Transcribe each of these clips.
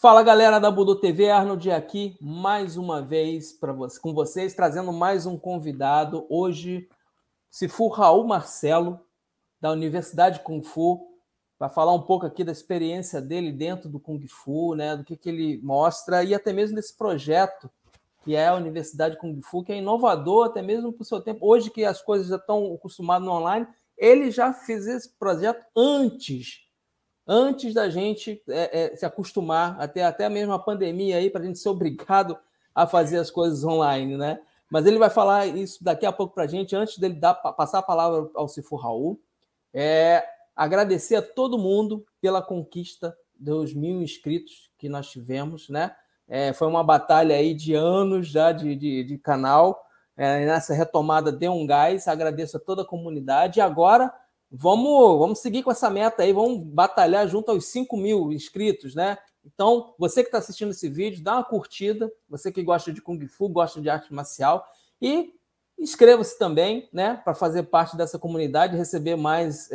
Fala galera da Budô TV, Arnold aqui mais uma vez com vocês, trazendo mais um convidado. Hoje, Sifu Raul Marcelo, da Universidade Kung Fu, vai falar um pouco aqui da experiência dele dentro do Kung Fu, né, do que ele mostra e até mesmo desse projeto que é a Universidade Kung Fu, que é inovador até mesmo para o seu tempo. Hoje que as coisas já estão acostumadas no online, ele já fez esse projeto antes da gente se acostumar, até mesmo a pandemia aí, para a gente ser obrigado a fazer as coisas online, né? Mas ele vai falar isso daqui a pouco para a gente, antes dele passar a palavra ao Sifu Raul. Agradecer a todo mundo pela conquista dos 1.000 inscritos que nós tivemos, né? Foi uma batalha aí de anos já de canal. Nessa retomada deu um gás, agradeço a toda a comunidade. E agora vamos seguir com essa meta aí, vamos batalhar junto aos 5.000 inscritos, né? Então, você que está assistindo esse vídeo, dá uma curtida, você que gosta de Kung Fu, gosta de arte marcial, e inscreva-se também, né, para fazer parte dessa comunidade e receber mais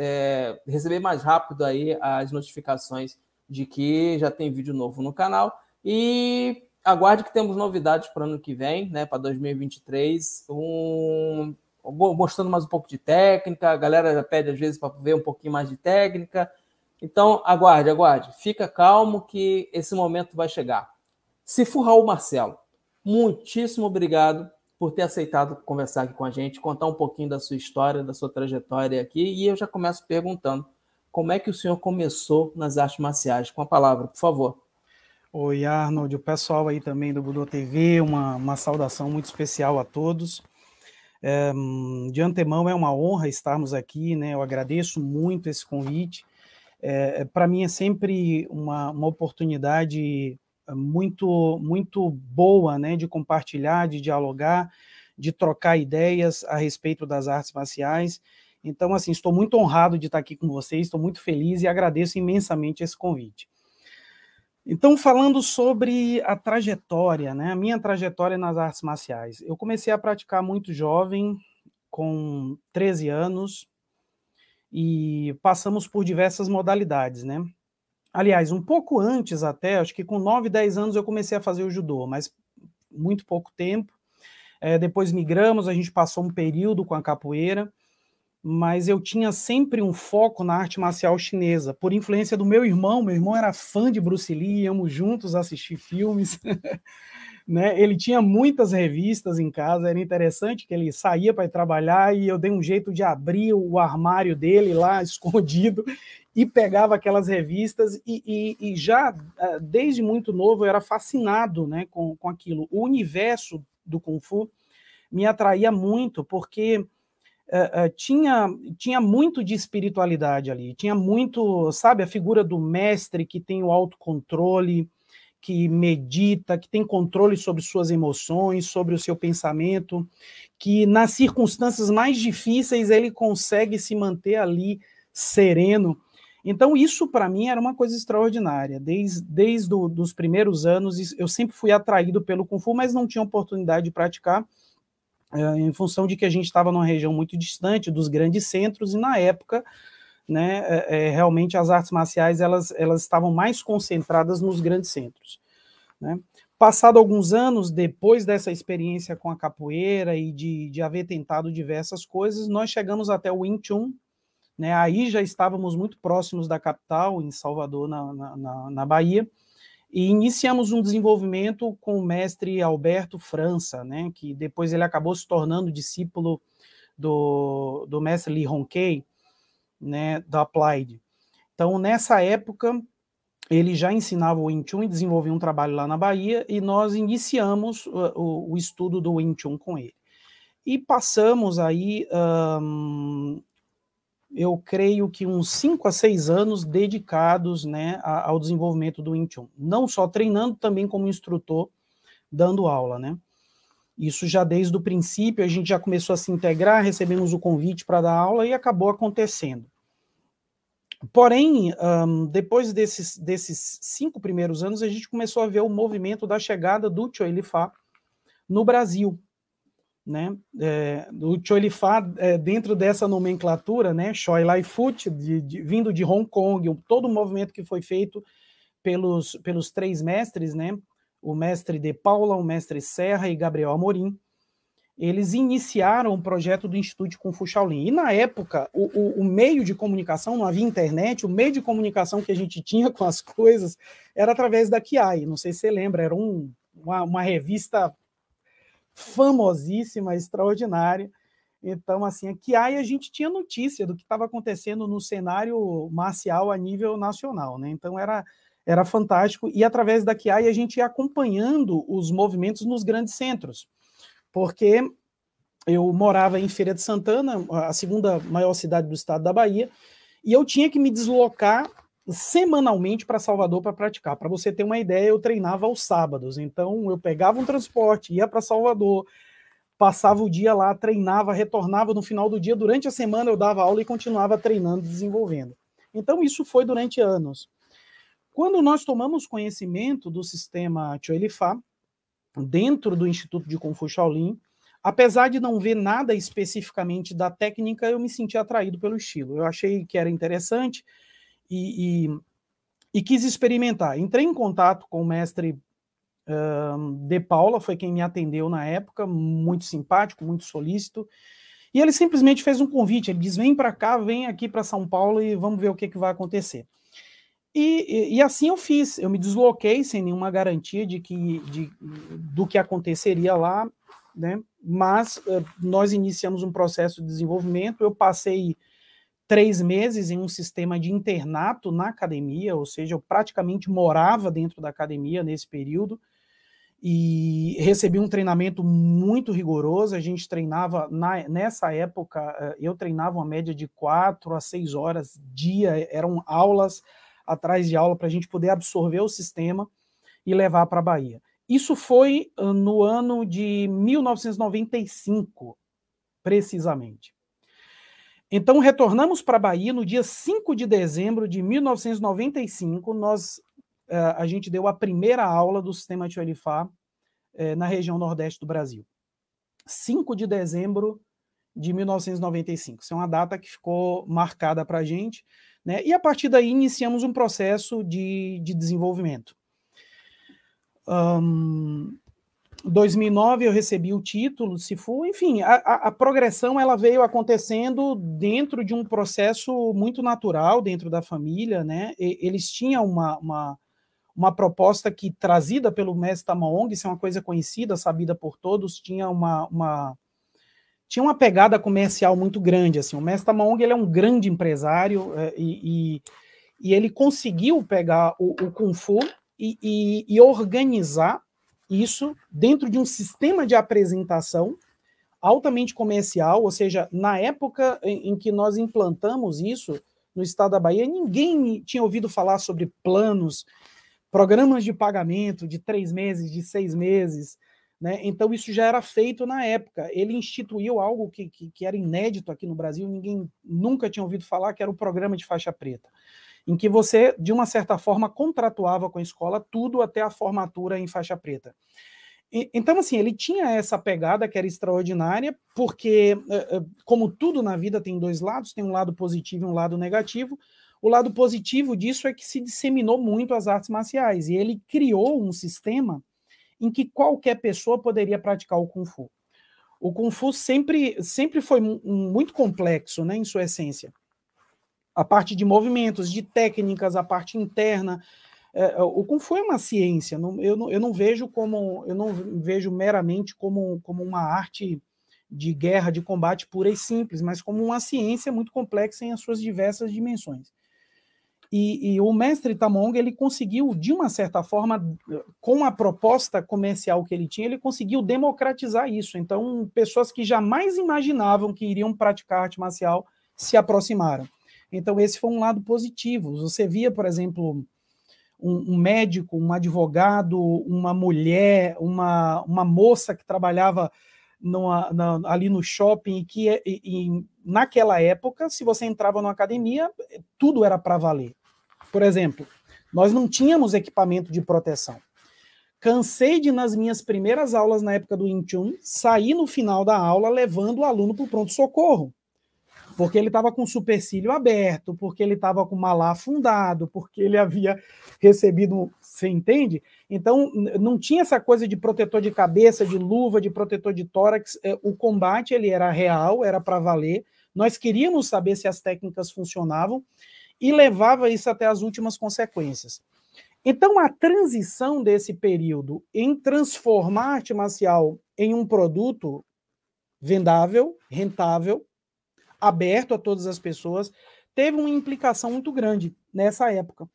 rápido aí as notificações de que já tem vídeo novo no canal. E aguarde que temos novidades para o ano que vem, né, para 2023, mostrando mais um pouco de técnica. A galera já pede às vezes para ver um pouquinho mais de técnica. Então, aguarde. Fica calmo que esse momento vai chegar. Sifu Raul Marcelo, muitíssimo obrigado por ter aceitado conversar aqui com a gente, contar um pouquinho da sua história, da sua trajetória aqui. E eu já começo perguntando, como é que o senhor começou nas artes marciais? Com a palavra, por favor. Oi, Arnold, o pessoal aí também do Budô TV, uma saudação muito especial a todos. De antemão é uma honra estarmos aqui, né? Eu agradeço muito esse convite. Para mim é sempre uma oportunidade muito boa, né? De compartilhar, de dialogar, de trocar ideias a respeito das artes marciais. Então, assim, estou muito honrado de estar aqui com vocês, estou muito feliz e agradeço imensamente esse convite. Então, falando sobre a trajetória, né, a minha trajetória nas artes marciais. Eu comecei a praticar muito jovem, com 13 anos, e passamos por diversas modalidades, né? Aliás, um pouco antes até, acho que com 9, 10 anos eu comecei a fazer o judô, mas muito pouco tempo. Depois migramos, a gente passou um período com a capoeira, mas eu tinha sempre um foco na arte marcial chinesa, por influência do meu irmão era fã de Bruce Lee, íamos juntos assistir filmes, né? Ele tinha muitas revistas em casa, era interessante que ele saía para ir trabalhar e eu dei um jeito de abrir o armário dele lá, escondido, e pegava aquelas revistas e já desde muito novo eu era fascinado, né, com aquilo. O universo do Kung Fu me atraía muito, porque tinha muito de espiritualidade ali, tinha muito, sabe, a figura do mestre que tem o autocontrole, que medita, que tem controle sobre suas emoções, sobre o seu pensamento, que nas circunstâncias mais difíceis ele consegue se manter ali sereno. Então isso para mim era uma coisa extraordinária, desde os primeiros anos eu sempre fui atraído pelo Kung Fu, mas não tinha oportunidade de praticar, em função de que a gente estava numa região muito distante dos grandes centros, e na época, né, realmente as artes marciais elas estavam mais concentradas nos grandes centros, né? Passado alguns anos, depois dessa experiência com a capoeira e de haver tentado diversas coisas, nós chegamos até o Wing Chun, né? Aí já estávamos muito próximos da capital, em Salvador, na Bahia, e iniciamos um desenvolvimento com o mestre Alberto França, né, que depois ele acabou se tornando discípulo do mestre Lee Hong-Kei, né, da Applied. Então, nessa época, ele já ensinava o Wing Chun e desenvolvia um trabalho lá na Bahia, e nós iniciamos o estudo do Wing Chun com ele. E passamos aí, eu creio que uns 5 a 6 anos dedicados, né, ao desenvolvimento do Wing Chun. Não só treinando, também como instrutor, dando aula, né? Isso já desde o princípio, a gente já começou a se integrar, recebemos o convite para dar aula e acabou acontecendo. Porém, depois desses 5 primeiros anos, a gente começou a ver o movimento da chegada do Choi Li Fa no Brasil, né? O Choi Li Fa, dentro dessa nomenclatura, né, Choi Lai Foot, vindo de Hong Kong, todo o movimento que foi feito pelos 3 mestres, né? O mestre De Paula, o mestre Serra e Gabriel Amorim. Eles iniciaram o projeto do Instituto de Kung Fu Shaolin. E, na época, o meio de comunicação, não havia internet, o meio de comunicação que a gente tinha com as coisas era através da Kiai. Não sei se você lembra, era uma revista famosíssima, extraordinária. Então, assim, a Kiai, a gente tinha notícia do que estava acontecendo no cenário marcial a nível nacional, né? Então, era fantástico. E, através da Kiai, a gente ia acompanhando os movimentos nos grandes centros. Porque eu morava em Feira de Santana, a segunda maior cidade do estado da Bahia, e eu tinha que me deslocar semanalmente para Salvador para praticar. Para você ter uma ideia, eu treinava aos sábados. Então, eu pegava um transporte, ia para Salvador, passava o dia lá, treinava, retornava no final do dia. Durante a semana, eu dava aula e continuava treinando, desenvolvendo. Então, isso foi durante anos. Quando nós tomamos conhecimento do sistema Choi Li Fa, dentro do Instituto de Kung Fu Shaolin, apesar de não ver nada especificamente da técnica, eu me senti atraído pelo estilo. Eu achei que era interessante e quis experimentar. Entrei em contato com o mestre De Paula, foi quem me atendeu na época, muito simpático, muito solícito, e ele simplesmente fez um convite, ele diz, vem para cá, vem aqui para São Paulo e vamos ver o que vai acontecer. E assim eu fiz, eu me desloquei sem nenhuma garantia do que aconteceria lá, né? Mas nós iniciamos um processo de desenvolvimento, eu passei 3 meses em um sistema de internato na academia, ou seja, eu praticamente morava dentro da academia nesse período, e recebi um treinamento muito rigoroso. A gente treinava, nessa época, eu treinava uma média de 4 a 6 horas dia, eram aulas atrás de aula para a gente poder absorver o sistema e levar para a Bahia. Isso foi no ano de 1995, precisamente. Então, retornamos para a Bahia no dia 5 de dezembro de 1995, a gente deu a primeira aula do sistema Choi Li Fa na região nordeste do Brasil. 5 de dezembro de 1995. Isso é uma data que ficou marcada para a gente, né? E a partir daí iniciamos um processo de desenvolvimento. Em 2009 eu recebi o título de Sifu, enfim, a progressão ela veio acontecendo dentro de um processo muito natural dentro da família, né? Eles tinham uma proposta que, trazida pelo mestre Tamaong, isso é uma coisa conhecida, sabida por todos, tinha uma pegada comercial muito grande. Assim. O mestre Tamaong ele é um grande empresário e ele conseguiu pegar o Kung Fu e organizar isso dentro de um sistema de apresentação altamente comercial, ou seja, na época em que nós implantamos isso no estado da Bahia, ninguém tinha ouvido falar sobre planos, programas de pagamento de 3 meses, de 6 meses, né? Então isso já era feito na época. Ele instituiu algo que era inédito aqui no Brasil, ninguém nunca tinha ouvido falar, que era o programa de faixa preta, em que você, de uma certa forma, contratuava com a escola tudo até a formatura em faixa preta. Então, assim, ele tinha essa pegada que era extraordinária, porque, como tudo na vida tem 2 lados, tem um lado positivo e um lado negativo. O lado positivo disso é que se disseminou muito as artes marciais, e ele criou um sistema em que qualquer pessoa poderia praticar o Kung Fu. O Kung Fu sempre foi muito complexo, né, em sua essência. A parte de movimentos, de técnicas, a parte interna. O Kung Fu é uma ciência, eu não vejo meramente como uma arte de guerra, de combate pura e simples, mas como uma ciência muito complexa em as suas diversas dimensões. E o mestre Tamaong, ele conseguiu, de uma certa forma, com a proposta comercial que ele tinha, ele conseguiu democratizar isso. Então, pessoas que jamais imaginavam que iriam praticar arte marcial se aproximaram. Então, esse foi um lado positivo. Você via, por exemplo, um médico, um advogado, uma mulher, uma moça que trabalhava ali no shopping, e naquela época, se você entrava numa academia, tudo era para valer. Por exemplo, nós não tínhamos equipamento de proteção. Cansei de, nas minhas primeiras aulas na época do Wing Chun, sair no final da aula levando o aluno para o pronto-socorro. porque ele estava com o supercílio aberto, porque ele estava com o malar afundado, porque ele havia recebido, você entende? Então, não tinha essa coisa de protetor de cabeça, de luva, de protetor de tórax. O combate ele era real, era para valer. Nós queríamos saber se as técnicas funcionavam e levava isso até as últimas consequências. Então, a transição desse período em transformar a arte marcial em um produto vendável, rentável, aberto a todas as pessoas, teve uma implicação muito grande nessa época.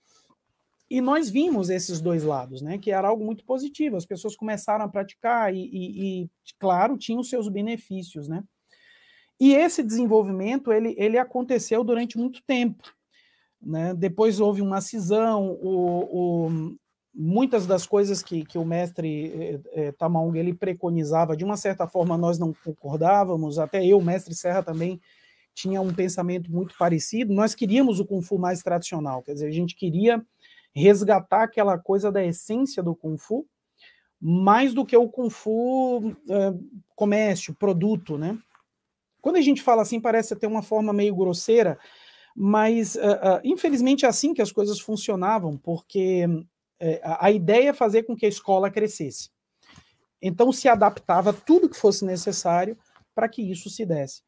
E nós vimos esses dois lados, né, que era algo muito positivo. As pessoas começaram a praticar e claro, tinham seus benefícios, né? E esse desenvolvimento, ele aconteceu durante muito tempo, né? Depois houve uma cisão, muitas das coisas que o mestre Tamaung ele preconizava, de uma certa forma nós não concordávamos, até eu, o mestre Serra também tinha um pensamento muito parecido. Nós queríamos o Kung Fu mais tradicional, quer dizer, a gente queria resgatar aquela coisa da essência do Kung Fu, mais do que o Kung Fu comércio, produto, né? Quando a gente fala assim, parece ter uma forma meio grosseira, mas infelizmente é assim que as coisas funcionavam, porque a ideia é fazer com que a escola crescesse. Então se adaptava tudo que fosse necessário para que isso se desse.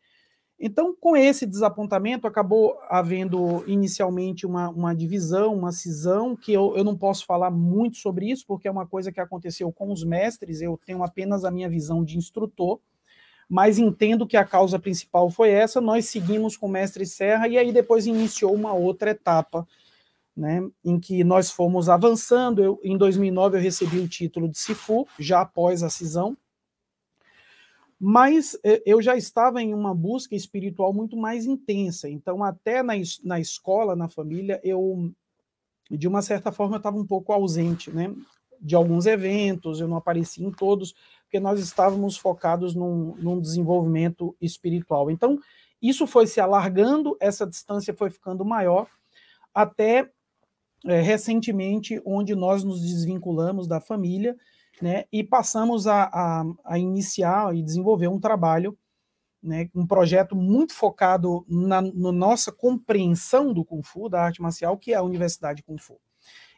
Então, com esse desapontamento, acabou havendo inicialmente uma divisão, uma cisão, que eu não posso falar muito sobre isso, porque é uma coisa que aconteceu com os mestres, eu tenho apenas a minha visão de instrutor, mas entendo que a causa principal foi essa. Nós seguimos com o mestre Serra, e aí depois iniciou uma outra etapa, né, em que nós fomos avançando. Em 2009 eu recebi o título de Sifu, já após a cisão, mas eu já estava em uma busca espiritual muito mais intensa. Então, até na escola, na família, eu, de uma certa forma, eu estava um pouco ausente, né, de alguns eventos, eu não aparecia em todos, porque nós estávamos focados num desenvolvimento espiritual. Então, isso foi se alargando, essa distância foi ficando maior, até recentemente, onde nós nos desvinculamos da família, né, e passamos a iniciar e desenvolver um trabalho, né, um projeto muito focado na nossa compreensão do Kung Fu, da arte marcial, que é a Universidade Kung Fu.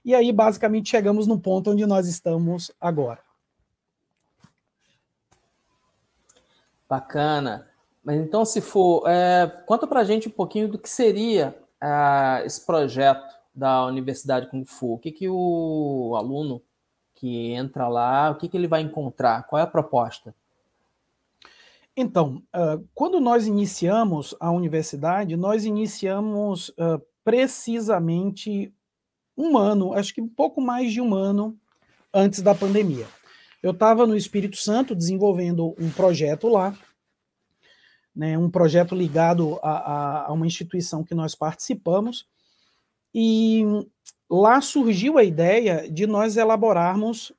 E aí, basicamente, chegamos no ponto onde nós estamos agora. Bacana. Mas então, se for, conta pra gente um pouquinho do que seria esse projeto da Universidade Kung Fu. O que o aluno que entra lá, o que ele vai encontrar? Qual é a proposta? Então, quando nós iniciamos a universidade, nós iniciamos precisamente um ano, acho que um pouco mais de um ano antes da pandemia. Eu estava no Espírito Santo desenvolvendo um projeto lá, né, um projeto ligado a uma instituição que nós participamos, e lá surgiu a ideia de nós elaborarmos,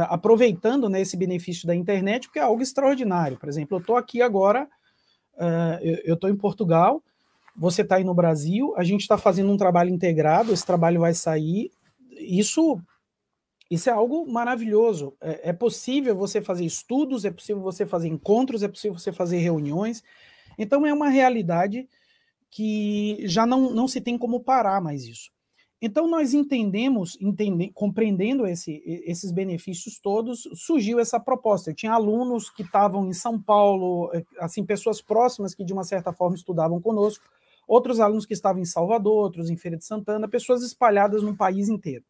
aproveitando, né, esse benefício da internet, porque é algo extraordinário. Por exemplo, eu estou aqui agora, eu estou em Portugal, você está aí no Brasil, a gente está fazendo um trabalho integrado, esse trabalho vai sair, isso é algo maravilhoso. É possível você fazer estudos, é possível você fazer encontros, é possível você fazer reuniões. Então é uma realidade que já não se tem como parar mais isso. Então nós compreendendo esses benefícios todos, surgiu essa proposta. Eu tinha alunos que estavam em São Paulo, assim, pessoas próximas que de uma certa forma estudavam conosco, outros alunos que estavam em Salvador, outros em Feira de Santana, pessoas espalhadas no país inteiro.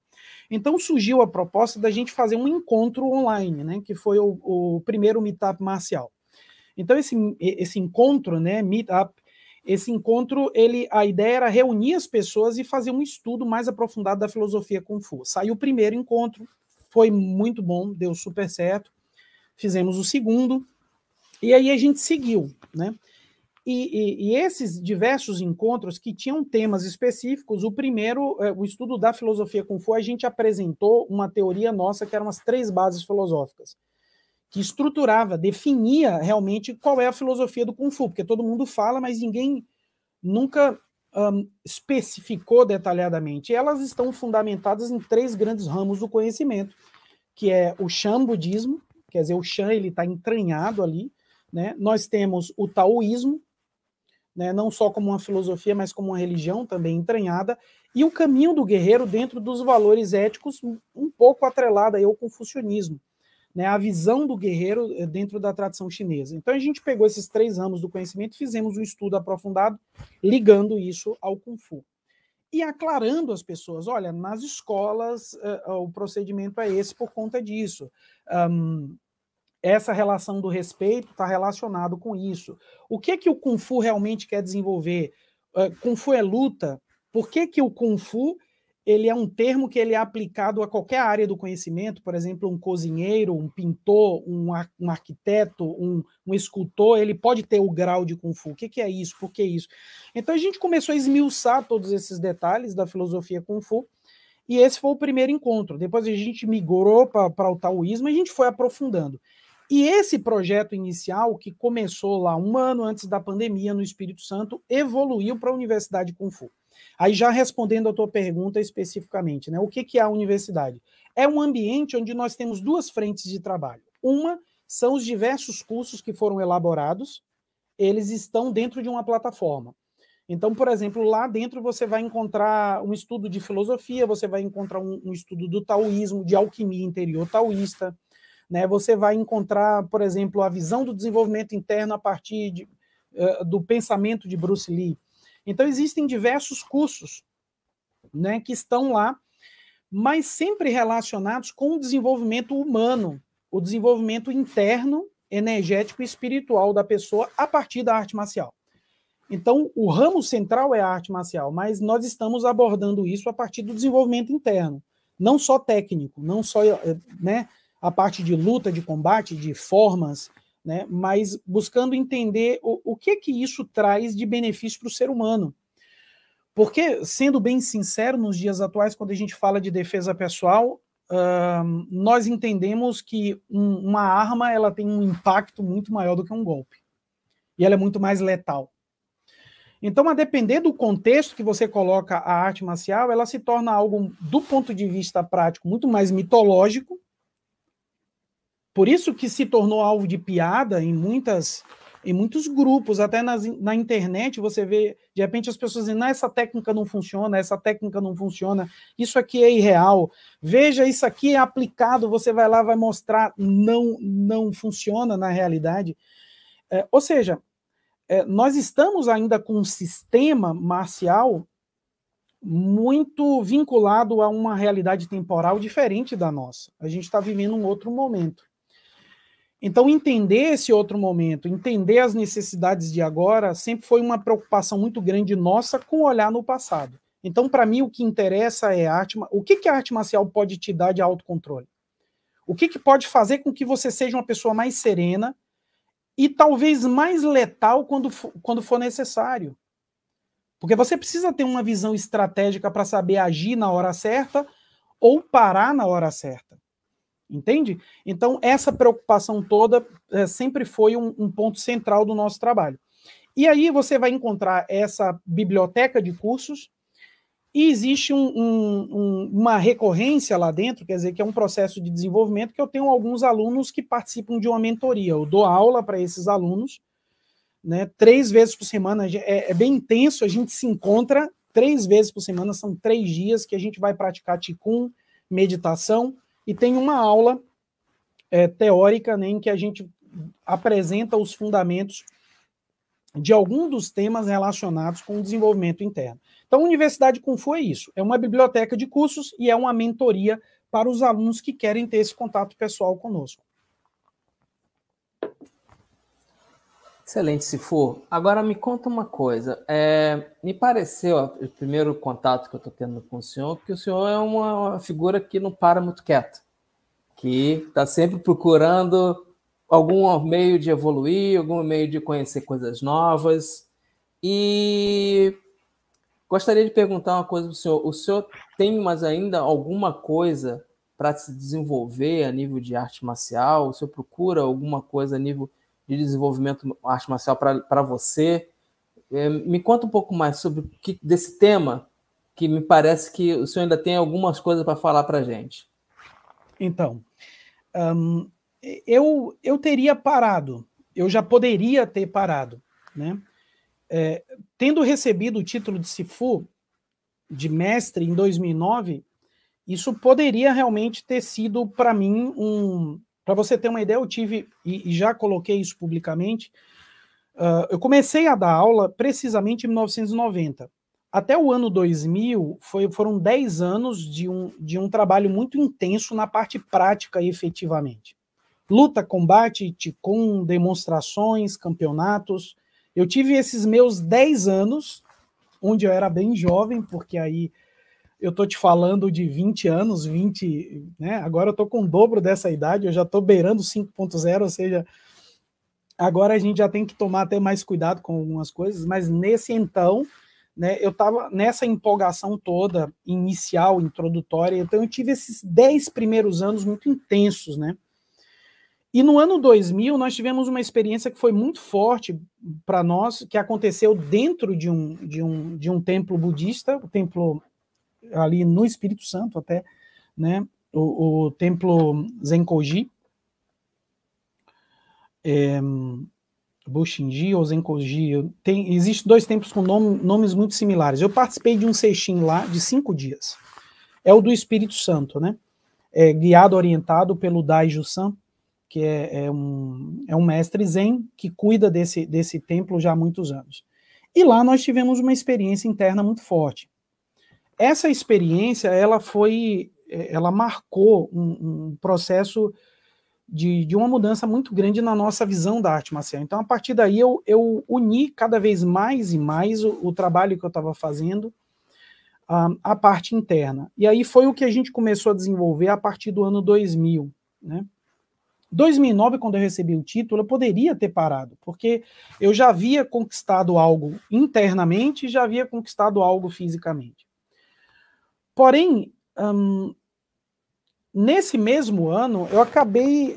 Então surgiu a proposta da gente fazer um encontro online, né, que foi o primeiro meetup marcial. Então esse encontro, né, meetup, esse encontro, a ideia era reunir as pessoas e fazer um estudo mais aprofundado da filosofia Kung Fu. Saiu o primeiro encontro, foi muito bom, deu super certo. Fizemos o segundo, e aí a gente seguiu, né? E esses diversos encontros que tinham temas específicos, o primeiro, o estudo da filosofia Kung Fu, a gente apresentou uma teoria nossa que eram as 3 bases filosóficas, que estruturava, definia realmente qual é a filosofia do Kung Fu, porque todo mundo fala, mas ninguém nunca especificou detalhadamente. E elas estão fundamentadas em 3 grandes ramos do conhecimento, que é o Shan budismo, quer dizer, o Shan está entranhado ali, né? Nós temos o taoísmo, né, não só como uma filosofia, mas como uma religião também entranhada, e o caminho do guerreiro dentro dos valores éticos um pouco atrelada ao confucionismo, né, a visão do guerreiro dentro da tradição chinesa. Então a gente pegou esses 3 ramos do conhecimento e fizemos um estudo aprofundado ligando isso ao Kung Fu. E aclarando às pessoas, olha, nas escolas o procedimento é esse por conta disso. Essa relação do respeito está relacionado com isso. O que o Kung Fu realmente quer desenvolver? Kung Fu é luta? Por que o Kung Fu ele é um termo que ele é aplicado a qualquer área do conhecimento? Por exemplo, um cozinheiro, um pintor, um arquiteto, um escultor, ele pode ter o grau de Kung Fu. O que é isso? Por que isso? Então a gente começou a esmiuçar todos esses detalhes da filosofia Kung Fu, e esse foi o primeiro encontro. Depois a gente migrou para o taoísmo e a gente foi aprofundando. E esse projeto inicial, que começou lá 1 ano antes da pandemia no Espírito Santo, evoluiu para a Universidade Kung Fu. Aí já respondendo a tua pergunta especificamente, né? O que é a universidade? É um ambiente onde nós temos 2 frentes de trabalho. Uma são os diversos cursos que foram elaborados, eles estão dentro de uma plataforma. Então, por exemplo, lá dentro você vai encontrar um estudo de filosofia, você vai encontrar um estudo do taoísmo, de alquimia interior taoísta, né? Você vai encontrar, por exemplo, a visão do desenvolvimento interno a partir do pensamento de Bruce Lee. Então, existem diversos cursos, né, que estão lá, mas sempre relacionados com o desenvolvimento humano, o desenvolvimento interno, energético e espiritual da pessoa a partir da arte marcial. Então, o ramo central é a arte marcial, mas nós estamos abordando isso a partir do desenvolvimento interno, não só técnico, não só, né, a parte de luta, de combate, de formas, né, mas buscando entender o que isso traz de benefício para o ser humano. Porque, sendo bem sincero, nos dias atuais, quando a gente fala de defesa pessoal, nós entendemos que uma arma ela tem um impacto muito maior do que um golpe. E ela é muito mais letal. Então, a depender do contexto que você coloca a arte marcial, ela se torna algo, do ponto de vista prático, muito mais mitológico. Por isso que se tornou alvo de piada em muitos grupos, até na internet você vê, de repente as pessoas dizem, essa técnica não funciona, essa técnica não funciona, isso aqui é irreal, veja, isso aqui é aplicado, você vai lá, vai mostrar, não funciona na realidade. Ou seja, nós estamos ainda com um sistema marcial muito vinculado a uma realidade temporal diferente da nossa. A gente está vivendo um outro momento. Então, entender esse outro momento, entender as necessidades de agora, sempre foi uma preocupação muito grande nossa com olhar no passado. Então, para mim, o que interessa é o que a arte marcial pode te dar de autocontrole? O que pode fazer com que você seja uma pessoa mais serena e talvez mais letal quando for necessário? Porque você precisa ter uma visão estratégica para saber agir na hora certa ou parar na hora certa. Entende? Então, essa preocupação toda sempre foi um ponto central do nosso trabalho. E aí você vai encontrar essa biblioteca de cursos e existe uma recorrência lá dentro, quer dizer, que é um processo de desenvolvimento que eu tenho alguns alunos que participam de uma mentoria. Eu dou aula para esses alunos, né, 3 vezes por semana, é bem intenso, a gente se encontra 3 vezes por semana, são 3 dias que a gente vai praticar Qigong, meditação, e tem uma aula teórica, né, em que a gente apresenta os fundamentos de algum dos temas relacionados com o desenvolvimento interno. Então, a Universidade Kung Fu é isso, é uma biblioteca de cursos e é uma mentoria para os alunos que querem ter esse contato pessoal conosco. Excelente, Sifu. Agora me conta uma coisa. Me pareceu, o primeiro contato que eu estou tendo com o senhor, que o senhor é uma figura que não para muito quieto, que está sempre procurando algum meio de evoluir, algum meio de conhecer coisas novas. E gostaria de perguntar uma coisa para o senhor. O senhor tem mais ainda alguma coisa para se desenvolver a nível de arte marcial? O senhor procura alguma coisa a nível de desenvolvimento arte marcial para você? Me conta um pouco mais sobre desse tema, que me parece que o senhor ainda tem algumas coisas para falar para a gente. Então, eu teria parado, eu já poderia ter parado, né? tendo recebido o título de Sifu, de mestre, em 2009, isso poderia realmente ter sido, para mim, para você ter uma ideia, eu tive, e já coloquei isso publicamente, eu comecei a dar aula precisamente em 1990. Até o ano 2000, foram 10 anos de um trabalho muito intenso na parte prática, efetivamente. Luta, combate, Qigong, demonstrações, campeonatos. Eu tive esses meus 10 anos, onde eu era bem jovem, porque aí eu estou te falando de 20 anos, 20, né? Agora eu estou com o dobro dessa idade, eu já estou beirando 5.0, ou seja, agora a gente já tem que tomar até mais cuidado com algumas coisas, mas nesse então, né, eu estava nessa empolgação toda, inicial, introdutória, então eu tive esses 10 primeiros anos muito intensos, né? E no ano 2000, nós tivemos uma experiência que foi muito forte para nós, que aconteceu dentro de um templo budista, o templo ali no Espírito Santo até, né, o templo Zenkoji, Bushinji ou Zenkoji, existem 2 templos com nomes muito similares. Eu participei de um seixin lá de 5 dias. É o do Espírito Santo, né? Guiado, orientado pelo Daiju-san, que é um mestre zen que cuida desse templo já há muitos anos. E lá nós tivemos uma experiência interna muito forte. Essa experiência, ela marcou um processo de uma mudança muito grande na nossa visão da arte marcial. Então, a partir daí, eu uni cada vez mais e mais o trabalho que eu estava fazendo à parte interna. E aí foi o que a gente começou a desenvolver a partir do ano 2000, né? 2009, quando eu recebi o título, eu poderia ter parado, porque eu já havia conquistado algo internamente e já havia conquistado algo fisicamente. Porém, nesse mesmo ano, eu acabei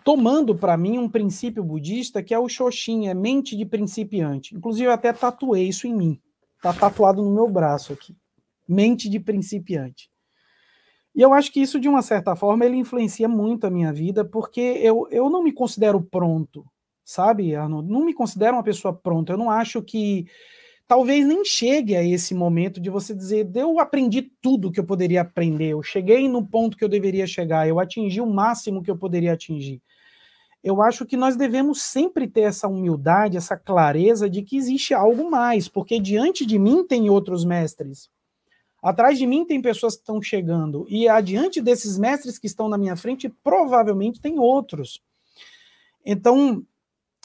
tomando para mim um princípio budista que é o Shoshin, mente de principiante. Inclusive, eu até tatuei isso em mim. Está tatuado no meu braço aqui. Mente de principiante. E eu acho que isso, de uma certa forma, ele influencia muito a minha vida, porque eu não me considero pronto, sabe, Arnold? Não me considero uma pessoa pronta. Eu não acho que talvez nem chegue a esse momento de você dizer, eu aprendi tudo que eu poderia aprender, eu cheguei no ponto que eu deveria chegar, eu atingi o máximo que eu poderia atingir. Eu acho que nós devemos sempre ter essa humildade, essa clareza de que existe algo mais, porque diante de mim tem outros mestres. Atrás de mim tem pessoas que estão chegando, e adiante desses mestres que estão na minha frente, provavelmente tem outros. Então,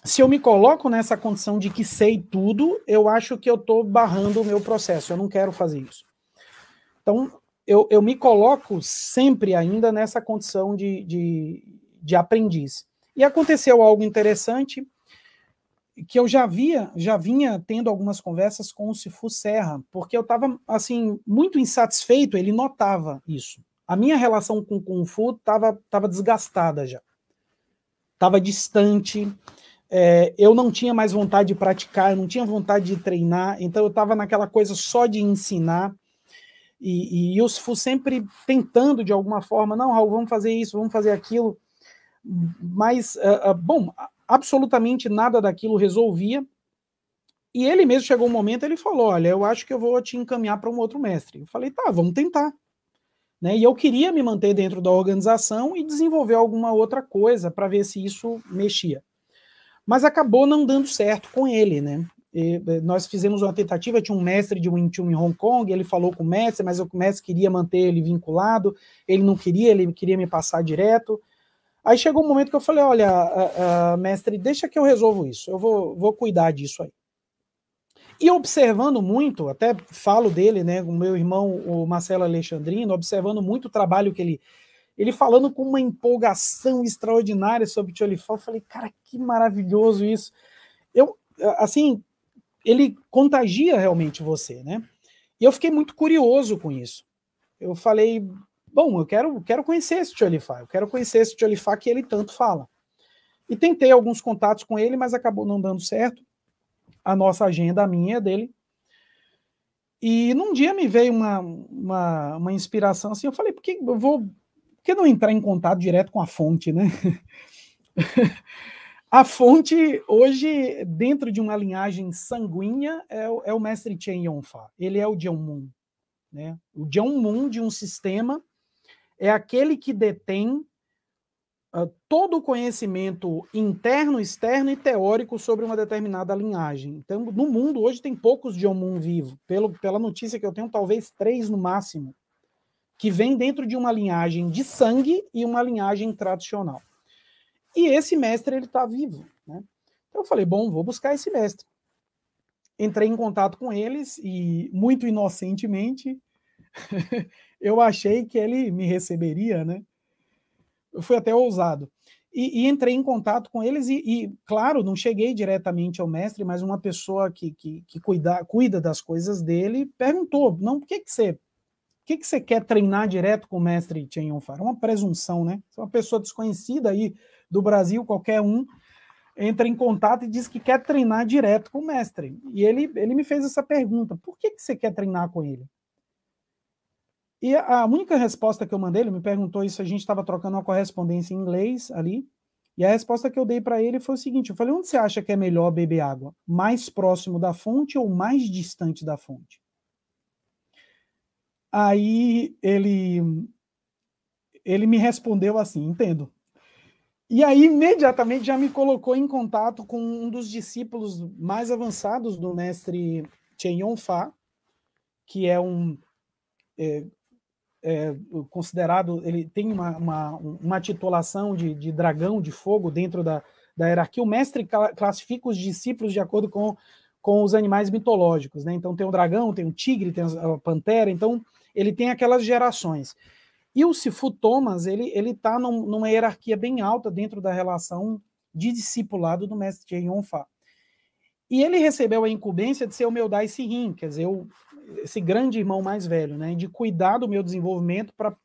se eu me coloco nessa condição de que sei tudo, eu acho que eu estou barrando o meu processo, eu não quero fazer isso. Então, eu me coloco sempre ainda nessa condição de aprendiz. E aconteceu algo interessante, que eu já vinha tendo algumas conversas com o Sifu Serra, porque eu estava, assim, muito insatisfeito, ele notava isso. A minha relação com o Kung Fu estava desgastada já. Estava distante, eu não tinha mais vontade de praticar, eu não tinha vontade de treinar, então eu estava naquela coisa só de ensinar, e o Sifu sempre tentando, de alguma forma, não, Raul, vamos fazer isso, vamos fazer aquilo, mas, bom, absolutamente nada daquilo resolvia, e ele mesmo chegou um momento, ele falou, olha, eu acho que eu vou te encaminhar para um outro mestre. Eu falei, tá, vamos tentar. Né? E eu queria me manter dentro da organização e desenvolver alguma outra coisa para ver se isso mexia. Mas acabou não dando certo com ele, né? Nós fizemos uma tentativa, tinha um mestre de Wing Chun em Hong Kong, ele falou com o mestre, mas o mestre queria manter ele vinculado, ele não queria, ele queria me passar direto. Aí chegou um momento que eu falei, olha, mestre, deixa que eu resolvo isso, eu vou cuidar disso aí. E observando muito, até falo dele, né, o meu irmão, o Marcelo Alexandrino, observando muito o trabalho que ele falando com uma empolgação extraordinária sobre o Tcholifá, eu falei, cara, que maravilhoso isso. Assim, ele contagia realmente você, né? E eu fiquei muito curioso com isso. Eu falei, bom, eu quero conhecer esse Tcholifá, eu quero conhecer esse Tcholifá que ele tanto fala. E tentei alguns contatos com ele, mas acabou não dando certo. A nossa agenda, a minha e a dele. E num dia me veio uma inspiração assim, eu falei, por que não entrar em contato direto com a fonte, né? A fonte, hoje, dentro de uma linhagem sanguínea, é o mestre Chen Yongfa. Ele é o Jianmun, né? O Jianmun de um sistema é aquele que detém todo o conhecimento interno, externo e teórico sobre uma determinada linhagem. Então, no mundo, hoje, tem poucos Jianmun vivos. Pela notícia que eu tenho, talvez 3 no máximo, que vem dentro de uma linhagem de sangue e uma linhagem tradicional. E esse mestre, ele está vivo, né? Então eu falei, bom, vou buscar esse mestre. Entrei em contato com eles e, muito inocentemente, eu achei que ele me receberia, né? Eu fui até ousado. E entrei em contato com eles claro, não cheguei diretamente ao mestre, mas uma pessoa que cuida das coisas dele perguntou, não, por que você quer treinar direto com o mestre Chen Yongfa? É uma presunção, né? Se uma pessoa desconhecida aí do Brasil, qualquer um, entra em contato e diz que quer treinar direto com o mestre. E ele me fez essa pergunta, por que você quer treinar com ele? E a única resposta que eu mandei, ele me perguntou isso, a gente estava trocando uma correspondência em inglês ali, e a resposta que eu dei para ele foi o seguinte, eu falei, onde você acha que é melhor beber água? Mais próximo da fonte ou mais distante da fonte? Aí ele me respondeu assim, entendo. E aí, imediatamente, já me colocou em contato com um dos discípulos mais avançados do mestre Chen Yongfa, que é considerado, ele tem uma titulação de dragão de fogo dentro da hierarquia. O mestre classifica os discípulos de acordo com os animais mitológicos, né? Então tem o dragão, tem o tigre, tem a pantera, então ele tem aquelas gerações. E o Sifu Thomas, ele está numa hierarquia bem alta dentro da relação de discipulado do mestre Chen Yongfa. E ele recebeu a incumbência de ser o meu Dai Sirin, quer dizer, esse grande irmão mais velho, né, de cuidar do meu desenvolvimento para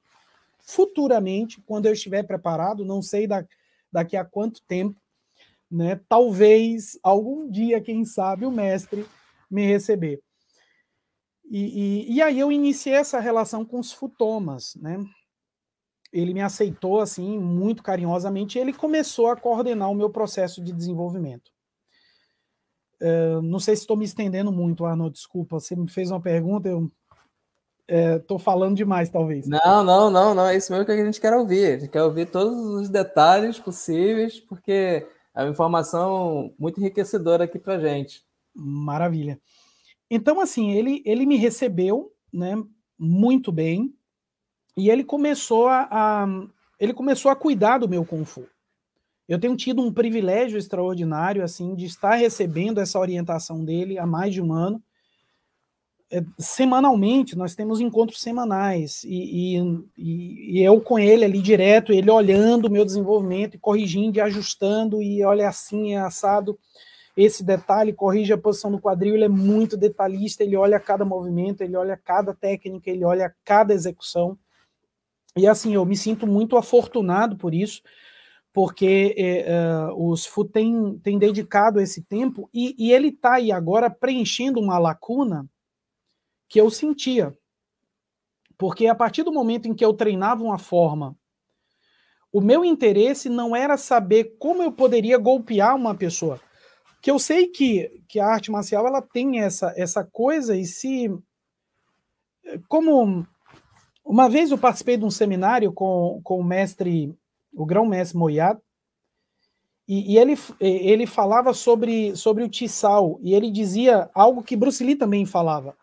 futuramente, quando eu estiver preparado, não sei daqui a quanto tempo, né, talvez algum dia, quem sabe, o mestre me receber. E aí eu iniciei essa relação com os Futomas, né? Ele me aceitou assim muito carinhosamente e ele começou a coordenar o meu processo de desenvolvimento. Não sei se estou me estendendo muito, Arnold, desculpa, você me fez uma pergunta, eu estou falando demais, talvez. Não, é isso mesmo que a gente quer ouvir. A gente quer ouvir todos os detalhes possíveis, porque é uma informação muito enriquecedora aqui para a gente. Maravilha. Então, assim, ele me recebeu, né, muito bem, e ele começou a cuidar do meu Kung Fu. Eu tenho tido um privilégio extraordinário, assim, de estar recebendo essa orientação dele há mais de um ano. Semanalmente, nós temos encontros semanais, e eu com ele ali direto, ele olhando o meu desenvolvimento, e corrigindo e ajustando, e olha assim, é assado, esse detalhe, corrige a posição do quadril, ele é muito detalhista, ele olha cada movimento, ele olha cada técnica, ele olha cada execução. E assim, eu me sinto muito afortunado por isso, porque os Fu tem dedicado esse tempo, e ele está aí agora preenchendo uma lacuna que eu sentia. Porque a partir do momento em que eu treinava uma forma, o meu interesse não era saber como eu poderia golpear uma pessoa. Que eu sei que a arte marcial ela tem essa coisa, e se... Como uma vez eu participei de um seminário com o mestre, o grão-mestre Moyad, e ele falava sobre o Tisao, e ele dizia algo que Bruce Lee também falava.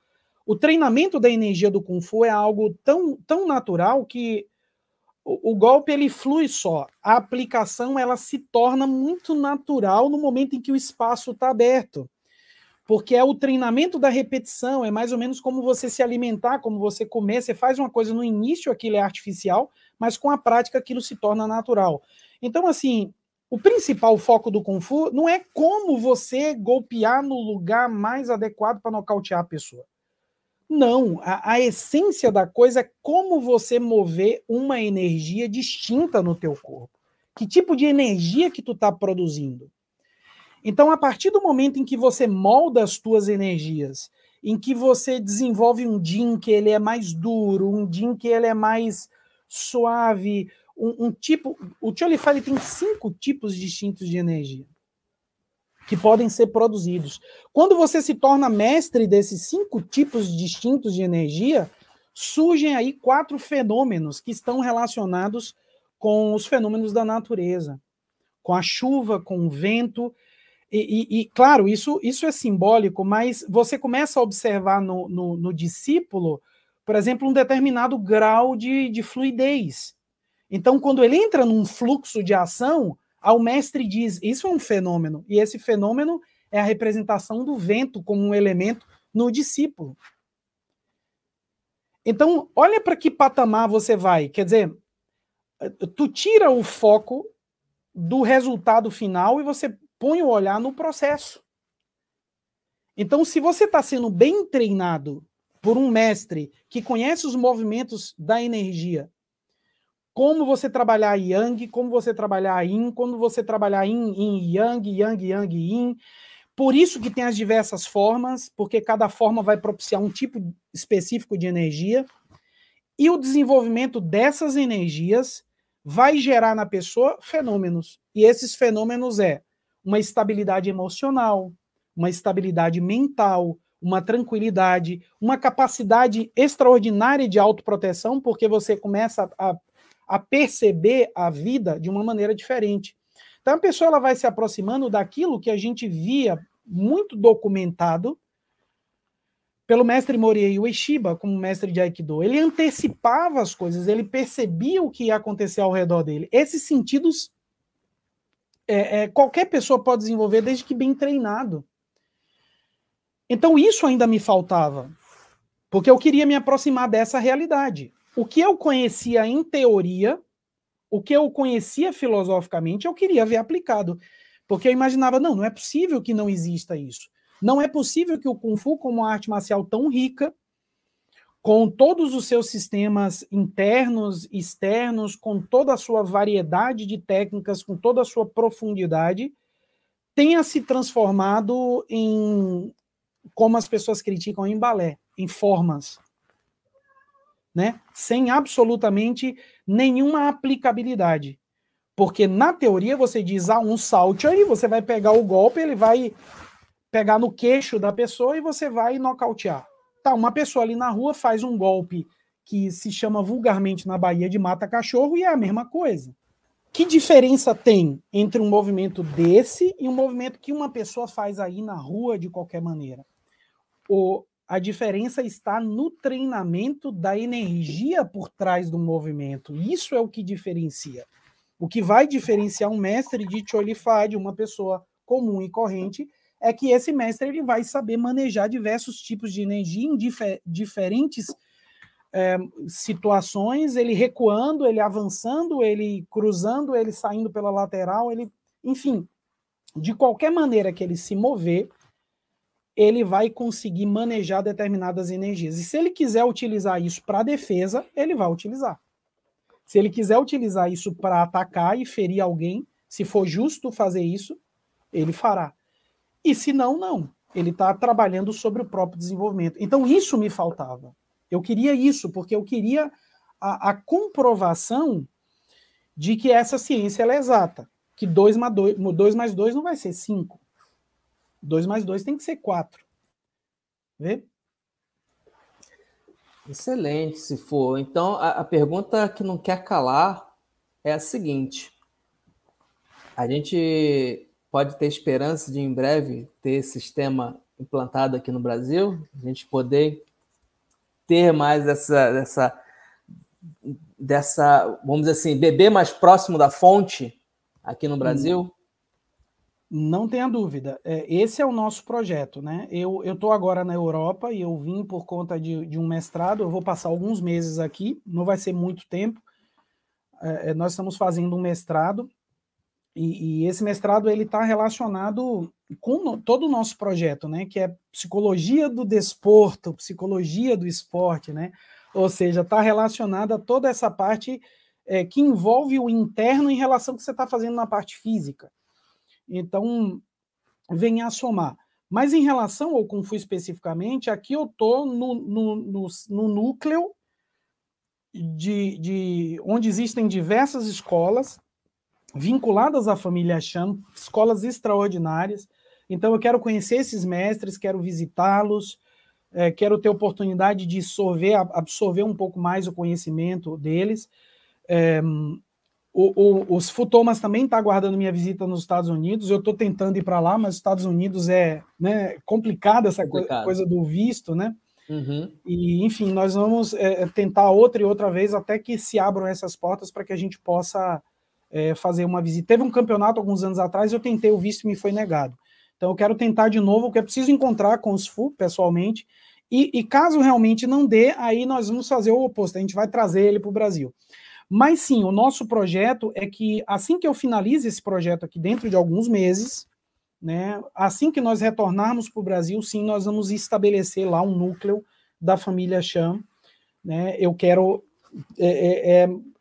O treinamento da energia do Kung Fu é algo tão natural que o golpe ele flui só. A aplicação ela se torna muito natural no momento em que o espaço está aberto. Porque é o treinamento da repetição, é mais ou menos como você se alimentar, como você comer. Você faz uma coisa no início, aquilo é artificial, mas com a prática aquilo se torna natural. Então, assim, o principal foco do Kung Fu não é como você golpear no lugar mais adequado para nocautear a pessoa. Não, a essência da coisa é como você mover uma energia distinta no teu corpo. Que tipo de energia que tu está produzindo? Então, a partir do momento em que você molda as tuas energias, em que você desenvolve um Jin que ele é mais duro, um Jin que ele é mais suave, um tipo... O Tiolifai tem 5 tipos distintos de energia. que podem ser produzidos. Quando você se torna mestre desses 5 tipos distintos de energia, surgem aí 4 fenômenos que estão relacionados com os fenômenos da natureza, com a chuva, com o vento, e claro, isso é simbólico, mas você começa a observar no discípulo, por exemplo, um determinado grau de fluidez. Então, quando ele entra num fluxo de ação, o mestre diz, isso é um fenômeno, e esse fenômeno é a representação do vento como um elemento no discípulo. Então, olha para que patamar você vai. Quer dizer, tu tira o foco do resultado final e você põe o olhar no processo. Então, se você está sendo bem treinado por um mestre que conhece os movimentos da energia, como você trabalhar Yang, como você trabalhar Yin, como você trabalhar em Yang, Yang, Yang, Yin. Por isso que tem as diversas formas, porque cada forma vai propiciar um tipo específico de energia. E o desenvolvimento dessas energias vai gerar na pessoa fenômenos. E esses fenômenos uma estabilidade emocional, uma estabilidade mental, uma tranquilidade, uma capacidade extraordinária de autoproteção, porque você começa a perceber a vida de uma maneira diferente. Então a pessoa ela vai se aproximando daquilo que a gente via muito documentado pelo mestre Morihei Ueshiba, como mestre de Aikido. Ele antecipava as coisas, ele percebia o que ia acontecer ao redor dele. Esses sentidos qualquer pessoa pode desenvolver desde que bem treinado. Então isso ainda me faltava, porque eu queria me aproximar dessa realidade. O que eu conhecia em teoria, o que eu conhecia filosoficamente, eu queria ver aplicado. Porque eu imaginava, não é possível que não exista isso. Não é possível que o Kung Fu, como uma arte marcial tão rica, com todos os seus sistemas internos, externos, com toda a sua variedade de técnicas, com toda a sua profundidade, tenha se transformado em, como as pessoas criticam, em balé, em formas, né? Sem absolutamente nenhuma aplicabilidade. Porque na teoria você diz, um salto aí, você vai pegar o golpe, ele vai pegar no queixo da pessoa e você vai nocautear. Tá, uma pessoa ali na rua faz um golpe que se chama vulgarmente na Bahia de mata-cachorro e é a mesma coisa. Que diferença tem entre um movimento desse e um movimento que uma pessoa faz aí na rua de qualquer maneira? A diferença está no treinamento da energia por trás do movimento. Isso é o que diferencia. O que vai diferenciar um mestre de Cholifá de uma pessoa comum e corrente é que esse mestre ele vai saber manejar diversos tipos de energia em diferentes situações, ele recuando, ele avançando, ele cruzando, ele saindo pela lateral, enfim, de qualquer maneira que ele se mover, ele vai conseguir manejar determinadas energias. E se ele quiser utilizar isso para defesa, ele vai utilizar. Se ele quiser utilizar isso para atacar e ferir alguém, se for justo fazer isso, ele fará. E se não, não. Ele está trabalhando sobre o próprio desenvolvimento. Então, isso me faltava. Eu queria isso, porque eu queria a comprovação de que essa ciência ela é exata. Que 2 mais 2 não vai ser 5. 2 mais 2 tem que ser 4. Vê? Excelente, se for. Então, a pergunta que não quer calar é a seguinte. A gente pode ter esperança de, em breve, ter esse sistema implantado aqui no Brasil? A gente poder ter mais dessa, vamos dizer assim, beber mais próximo da fonte aqui no Brasil? Não tenha dúvida. Esse é o nosso projeto, né? Eu estou agora na Europa e eu vim por conta de um mestrado. Eu vou passar alguns meses aqui, não vai ser muito tempo. Nós estamos fazendo um mestrado e esse mestrado ele está relacionado com todo o nosso projeto, né? Que é psicologia do desporto, psicologia do esporte, né? Ou seja, está relacionada a toda essa parte que envolve o interno em relação ao que você está fazendo na parte física. Então, venha a somar. Mas em relação ao Kung Fu especificamente, aqui eu estou no núcleo de onde existem diversas escolas vinculadas à família Chan, escolas extraordinárias, Então, eu quero conhecer esses mestres, quero visitá-los, quero ter oportunidade de absorver um pouco mais o conhecimento deles. Os Futomas também estão aguardando minha visita nos Estados Unidos. Eu estou tentando ir para lá, mas os Estados Unidos é, né, complicado essa coisa do visto, né? Uhum. E, enfim, nós vamos tentar outra e outra vez até que se abram essas portas para que a gente possa fazer uma visita. Teve um campeonato alguns anos atrás, eu tentei o visto e me foi negado. Então eu quero tentar de novo, porque é preciso encontrar com os FU pessoalmente, e caso realmente não dê, aí nós vamos fazer o oposto, a gente vai trazer ele para o Brasil. Mas sim, o nosso projeto é que assim que eu finalize esse projeto aqui dentro de alguns meses, né, assim que nós retornarmos para o Brasil, sim, nós vamos estabelecer lá um núcleo da família Cham, né? Eu quero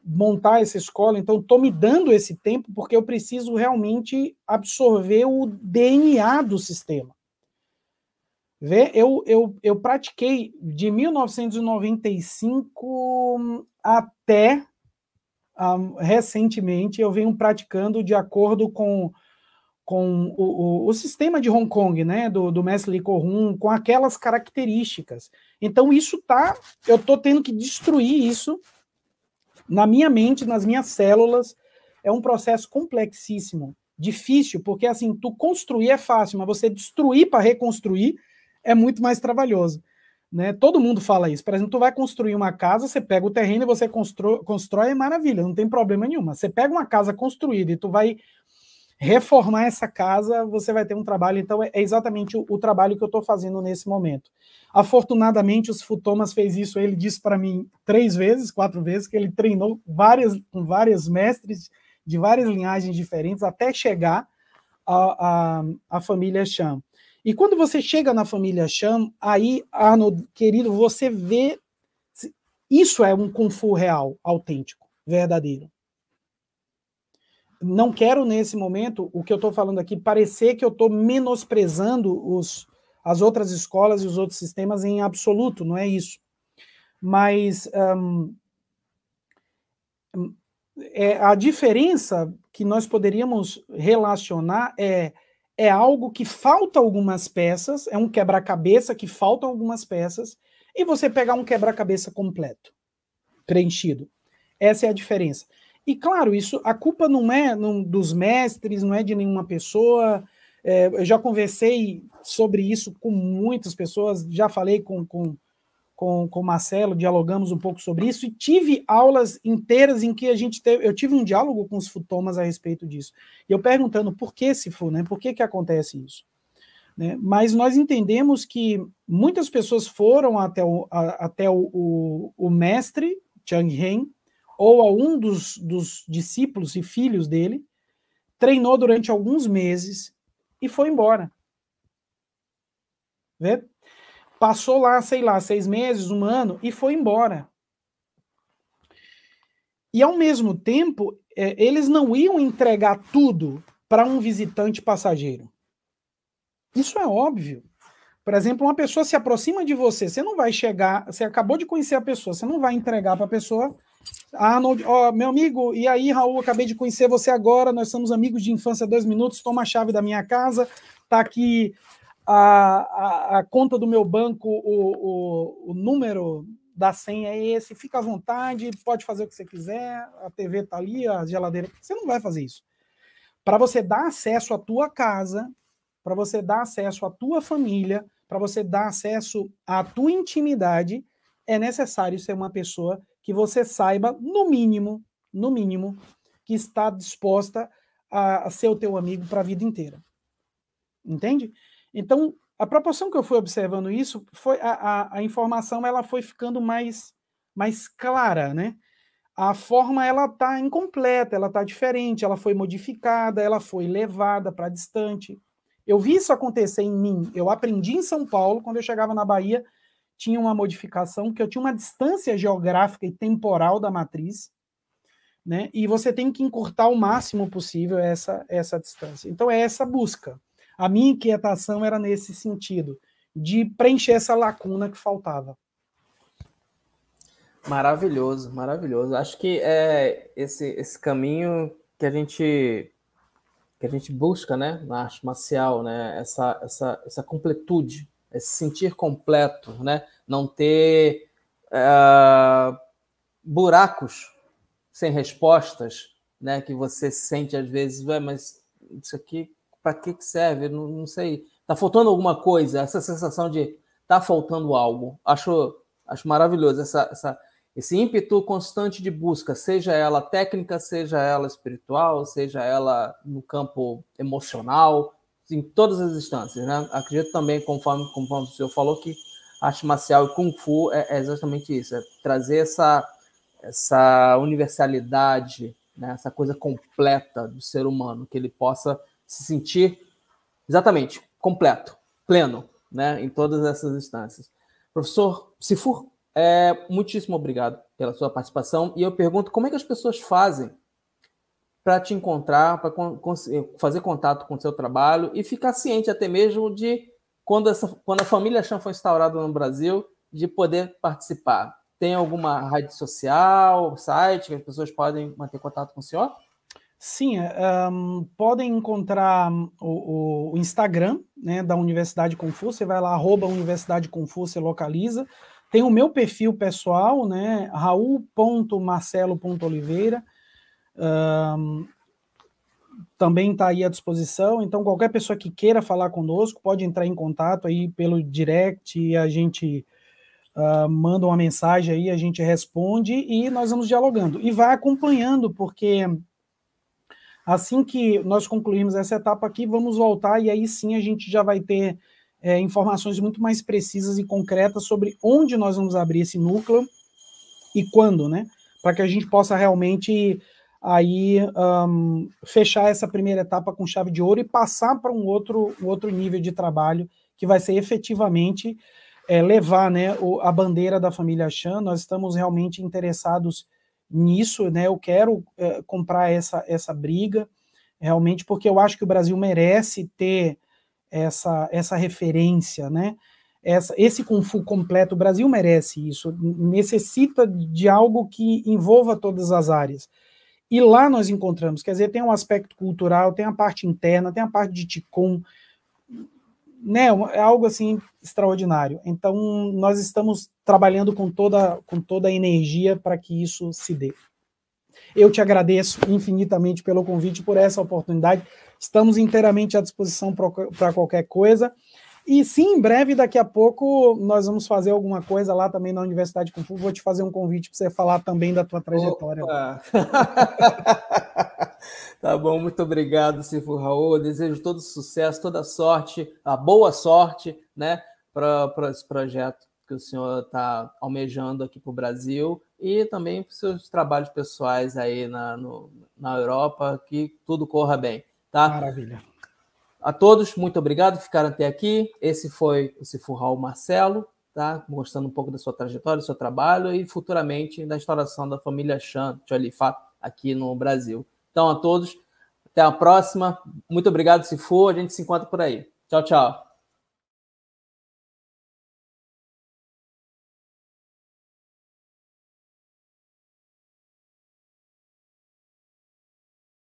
montar essa escola, então estou me dando esse tempo porque eu preciso realmente absorver o DNA do sistema. Eu pratiquei de 1995 até recentemente, eu venho praticando de acordo com o sistema de Hong Kong, né, do mestre Lee Ko-Hun, com aquelas características. Então, eu estou tendo que destruir isso na minha mente, nas minhas células. É um processo complexíssimo, difícil, porque assim, tu construir é fácil, mas você destruir para reconstruir é muito mais trabalhoso. Né? Todo mundo fala isso. Por exemplo, tu vai construir uma casa, você pega o terreno e você constrói, é maravilha, não tem problema nenhum. Você pega uma casa construída e tu vai reformar essa casa, você vai ter um trabalho. Então, é exatamente o trabalho que eu estou fazendo nesse momento. Afortunadamente, os Futomas fez isso, ele disse para mim 3 vezes, 4 vezes, que ele treinou com vários mestres de várias linhagens diferentes até chegar à família Cham. E quando você chega na família Cham, aí, Arnold, querido, você vê... Isso é um Kung Fu real, autêntico, verdadeiro. Não quero, nesse momento, o que eu estou falando aqui, parecer que eu estou menosprezando as outras escolas e os outros sistemas em absoluto, não é isso. Mas a diferença que nós poderíamos relacionar é algo que falta algumas peças, é um quebra-cabeça que faltam algumas peças, e você pegar um quebra-cabeça completo, preenchido. Essa é a diferença. E, claro, a culpa não é dos mestres, não é de nenhuma pessoa. Eu já conversei sobre isso com muitas pessoas, já falei com o Marcelo, dialogamos um pouco sobre isso, e tive aulas inteiras em que eu tive um diálogo com os Futomas a respeito disso. E eu perguntando por que se for, né? Por que acontece isso? Né? Mas nós entendemos que muitas pessoas foram até o mestre, Chang Hen, ou a um dos discípulos e filhos dele, treinou durante alguns meses e foi embora. Vê? Passou lá, sei lá, 6 meses, 1 ano, e foi embora. E, ao mesmo tempo, eles não iam entregar tudo para um visitante passageiro. Isso é óbvio. Por exemplo, uma pessoa se aproxima de você, você não vai chegar, você acabou de conhecer a pessoa, você não vai entregar para a pessoa... Arnold, meu amigo, e aí, Raul, acabei de conhecer você agora, nós somos amigos de infância, 2 minutos, toma a chave da minha casa, tá aqui a conta do meu banco, o número da senha é esse, fica à vontade, pode fazer o que você quiser, a TV tá ali, a geladeira, você não vai fazer isso. Para você dar acesso à tua casa, para você dar acesso à tua família, para você dar acesso à tua intimidade, é necessário ser uma pessoa que você saiba, no mínimo, que está disposta a ser o teu amigo para a vida inteira. Entende? Então, a proporção que eu fui observando isso, foi a informação ela foi ficando mais clara, né? A forma ela está incompleta, ela está diferente, ela foi modificada, ela foi levada para distante. Eu vi isso acontecer em mim. Eu aprendi em São Paulo, quando eu chegava na Bahia, tinha uma modificação, que eu tinha uma distância geográfica e temporal da matriz, né? E você tem que encurtar o máximo possível essa distância. Então é essa busca. A minha inquietação era nesse sentido, de preencher essa lacuna que faltava. Maravilhoso, maravilhoso. Acho que é esse caminho que a gente que a gente busca, né, na arte marcial, né, essa completude, esse sentir completo, né, não ter buracos sem respostas, né, que você sente às vezes, mas isso aqui para que serve? Não sei. Está faltando alguma coisa, essa sensação de está faltando algo. Acho maravilhoso esse ímpeto constante de busca, seja ela técnica, seja ela espiritual, seja ela no campo emocional, em todas as instâncias, né? Acredito também, conforme o senhor falou, que arte marcial e Kung Fu é exatamente isso, é trazer essa universalidade, né? Essa coisa completa do ser humano, que ele possa se sentir exatamente completo, pleno, né? Em todas essas instâncias. Professor Sifu, muitíssimo obrigado pela sua participação. E eu pergunto, como é que as pessoas fazem para te encontrar, para fazer contato com o seu trabalho e ficar ciente até mesmo de quando a família Chan foi instaurada no Brasil, de poder participar? Tem alguma rede social, site que as pessoas podem manter contato com o senhor? Sim, podem encontrar o Instagram, né, da Universidade Kung Fu. Você vai lá, @Universidade Kung Fu, você localiza. Tem o meu perfil pessoal, né, raul.marcelo.oliveira. Também está aí à disposição. Então, qualquer pessoa que queira falar conosco pode entrar em contato aí pelo direct e a gente manda uma mensagem aí, a gente responde e nós vamos dialogando. E vai acompanhando, porque assim que nós concluirmos essa etapa aqui, vamos voltar e aí sim a gente já vai ter informações muito mais precisas e concretas sobre onde nós vamos abrir esse núcleo e quando, né? Para que a gente possa realmente aí fechar essa primeira etapa com chave de ouro e passar para um outro nível de trabalho que vai ser efetivamente levar, né, a bandeira da família Chan. Nós estamos realmente interessados nisso, né? Eu quero comprar essa briga, realmente, porque eu acho que o Brasil merece ter essa referência, né? Esse Kung Fu completo, o Brasil merece isso, necessita de algo que envolva todas as áreas. E lá nós encontramos, quer dizer, tem um aspecto cultural, tem a parte interna, tem a parte de Qigong, né, é algo assim extraordinário. Então, nós estamos trabalhando com toda a energia para que isso se dê. Eu te agradeço infinitamente pelo convite, por essa oportunidade. Estamos inteiramente à disposição para qualquer coisa. E sim, em breve, daqui a pouco, nós vamos fazer alguma coisa lá também na Universidade Kung Fu. Vou te fazer um convite para você falar também da tua trajetória. Tá bom, muito obrigado, Sifu Raul. Eu desejo todo sucesso, toda sorte, a boa sorte, né, para esse projeto que o senhor está almejando aqui para o Brasil e também para os seus trabalhos pessoais aí na Europa, que tudo corra bem, tá? Maravilha. A todos, muito obrigado por ficarem até aqui. Esse foi o Sifu Raul Marcelo, tá? Mostrando um pouco da sua trajetória, do seu trabalho e futuramente da instauração da família Chan Cholifat aqui no Brasil. Então, a todos, até a próxima. Muito obrigado, Sifu. A gente se encontra por aí. Tchau, tchau.